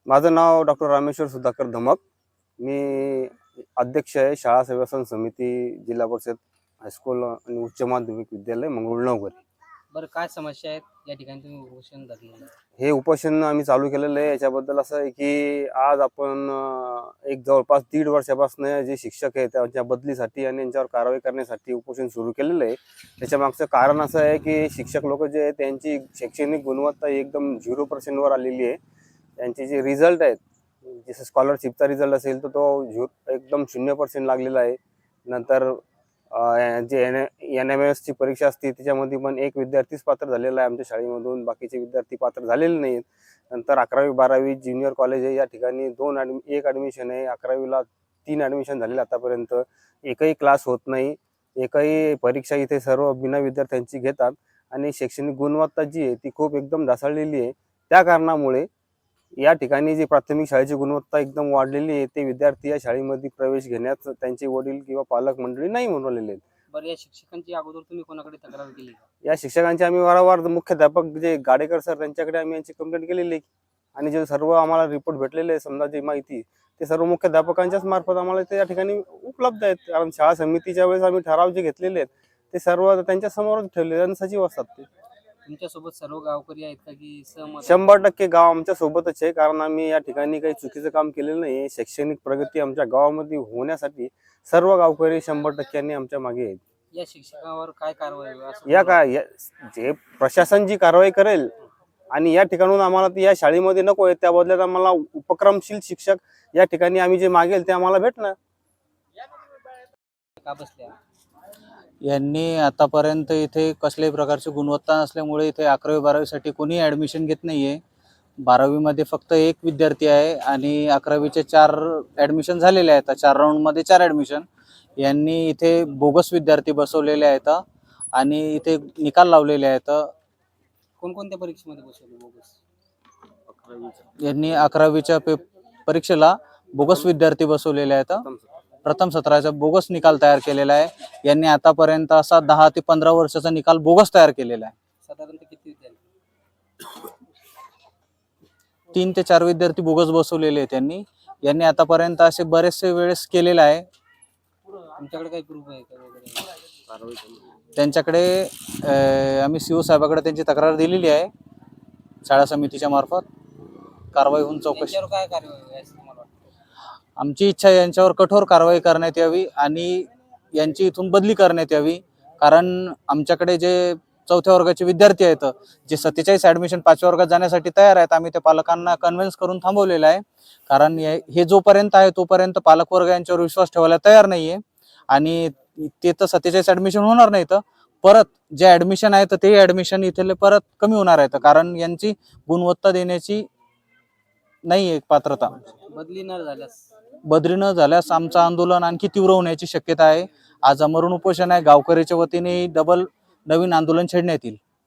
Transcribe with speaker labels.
Speaker 1: माझं नाव डॉक्टर रामेश्वर सुधाकर धमक. मी अध्यक्ष आहे शाळा सेवासन समिती जिल्हा परिषद हायस्कूल आणि उच्च माध्यमिक विद्यालय मंगरुळनगरी.
Speaker 2: बरं, काय समस्या आहेत या ठिकाणी तुम्ही उपोषण धरलेलं आहे?
Speaker 1: हे उपोषण आम्ही चालू केलेलं आहे. याच्याबद्दल असं आहे की आज आपण एक जवळपास 1.5 वर्षापासून जे शिक्षक आहेत त्यांच्या बदलीसाठी आणि यांच्यावर कारवाई करण्यासाठी उपोषण सुरू केलेलं आहे. त्याच्या मागचं कारण असं आहे की शिक्षक लोक जे आहेत त्यांची शैक्षणिक गुणवत्ता एकदम 0% वर आलेली आहे. त्यांचे जे रिझल्ट आहेत, जसं स्कॉलरशिपचा रिझल्ट असेल तर तो एकदम 0% लागलेला आहे. नंतर जे NMS ची परीक्षा असते त्याच्यामध्ये पण एक विद्यार्थीच पात्र झालेला आहे आमच्या शाळेमधून, बाकीचे विद्यार्थी पात्र झालेले नाहीत. नंतर 11वी 12वी ज्युनियर कॉलेज आहे, या ठिकाणी एक ॲडमिशन आहे. 11वीला 3 ॲडमिशन झालेले आतापर्यंत. एकही क्लास होत नाही, एकही परीक्षा इथे सर्व बिना विद्यार्थ्यांची घेतात आणि शैक्षणिक गुणवत्ता जी आहे ती खूप एकदम ढासळलेली आहे. त्या कारणामुळे या ठिकाणी जी प्राथमिक शाळेची गुणवत्ता एकदम वाढलेली आहे, ते विद्यार्थी या शाळेमध्ये प्रवेश घेण्यास त्यांचे वडील किंवा पालक मंडळी नाही म्हणून राहिलेले आहेत.
Speaker 2: बरं, या शिक्षकांची अगोदर तुम्ही कोणाकडे तक्रार केली का?
Speaker 1: या शिक्षकांची आम्ही वारंवार मुख्याध्यापक जे गाडेकर सर त्यांच्याकडे आम्ही यांची कंप्लेंट केलेली आहे आणि जे सर्व आम्हाला रिपोर्ट भेटलेले आहे, समजा जी माहिती ते सर्व मुख्याध्यापकांच्याच मार्फत आम्हाला ते या ठिकाणी उपलब्ध आहेत. कारण शाळा समितीच्या वेळेस आम्ही ठराव जे घेतलेले आहेत ते सर्व त्यांच्या समोरच ठेवलेले आणि सचिव असतात. ते
Speaker 2: तुमच्यासोबत सर्व गावकरी आहेत का की सहमत?
Speaker 1: 100% गाव आमच्या सोबतच आहे. कारण आम्ही या ठिकाणी काही चुकीचं काम केलेलं नाही. शैक्षणिक प्रगती आमच्या गावामध्ये होण्यासाठी सर्व गावकरी 100% आमच्या मागे आहेत.
Speaker 2: या शिक्षकावर काय कारवाई होईल असं
Speaker 1: या काय जे प्रशासन जी कारवाई करेल आणि या ठिकाणून आम्हाला या शाळेमध्ये नको आहे, त्या बदल्यात आम्हाला उपक्रमशील शिक्षक या ठिकाणी आम्ही जे मागेल ते आम्हाला भेटणार.
Speaker 2: का बसल्या?
Speaker 3: यांनी आतापर्यंत इथे कसल्याही प्रकारची गुणवत्ता नसल्यामुळे इथे 11वी 12वी साठी कोणी ॲडमिशन घेत नाहीये. 12वी मध्ये फक्त एक विद्यार्थी आहे आणि 11वीचे 4 ॲडमिशन झालेले आहेत. 4 राऊंडमध्ये 4 ॲडमिशन. यांनी इथे बोगस विद्यार्थी बसवलेले आहेत आणि इथे निकाल लावलेले आहेत.
Speaker 2: कोणकोणत्या परीक्षेमध्ये बसवले बोगस?
Speaker 3: यांनी 11वीच्या परीक्षेला बोगस विद्यार्थी बसवलेले आहेत. प्रथम सत्राचा बोगस निकाल तयार केलेला आहे. यांनी आतापर्यंत असा 10 ते 15 वर्षाचा निकाल बोगस तयार केलेला आहे.
Speaker 2: साधारणतः किती विद्यार्थी?
Speaker 3: 3 ते 4 विद्यार्थी बोगस बसवलेले आहेत यांनी आतापर्यंत असे बरेचसे वेळेस केलेला आहे.
Speaker 2: तुमच्याकडे काही प्रूफ आहे का वगैरे?
Speaker 3: त्यांच्याकडे आम्ही CO साहेबाकडे त्यांची तक्रार दिलेली आहे. शाळा समितीच्या मार्फत कारवाई होऊन चौकशी.
Speaker 2: त्यांच्यावर काय कारवाई होईल असं तुम्हाला वाटतं?
Speaker 3: आमची इच्छा आहे यांच्यावर कठोर कारवाई करण्यात यावी आणि यांची इथून बदली करण्यात यावी. कारण आमच्याकडे जे 4थ्या वर्गाचे विद्यार्थी आहेत, जे 47 ॲडमिशन 5व्या वर्गात जाण्यासाठी तयार आहेत, आम्ही त्या पालकांना कन्व्हिन्स करून थांबवलेलं आहे. कारण हे जोपर्यंत आहे तोपर्यंत पालकवर्ग यांच्यावर विश्वास ठेवायला तयार नाहीये आणि ते तर 47 ॲडमिशन होणार नाही, तर परत जे ॲडमिशन आहे तर ते ॲडमिशन इथले परत कमी होणार आहेत. कारण यांची गुणवत्ता देण्याची नाही आहे पात्रता.
Speaker 2: बदली
Speaker 3: न झाल्यास आमचं आंदोलन आणखी तीव्र होण्याची शक्यता आहे. आज अमरण उपोषण आहे. गावकरीच्या वतीने डबल नवीन आंदोलन छेडण्यात येईल.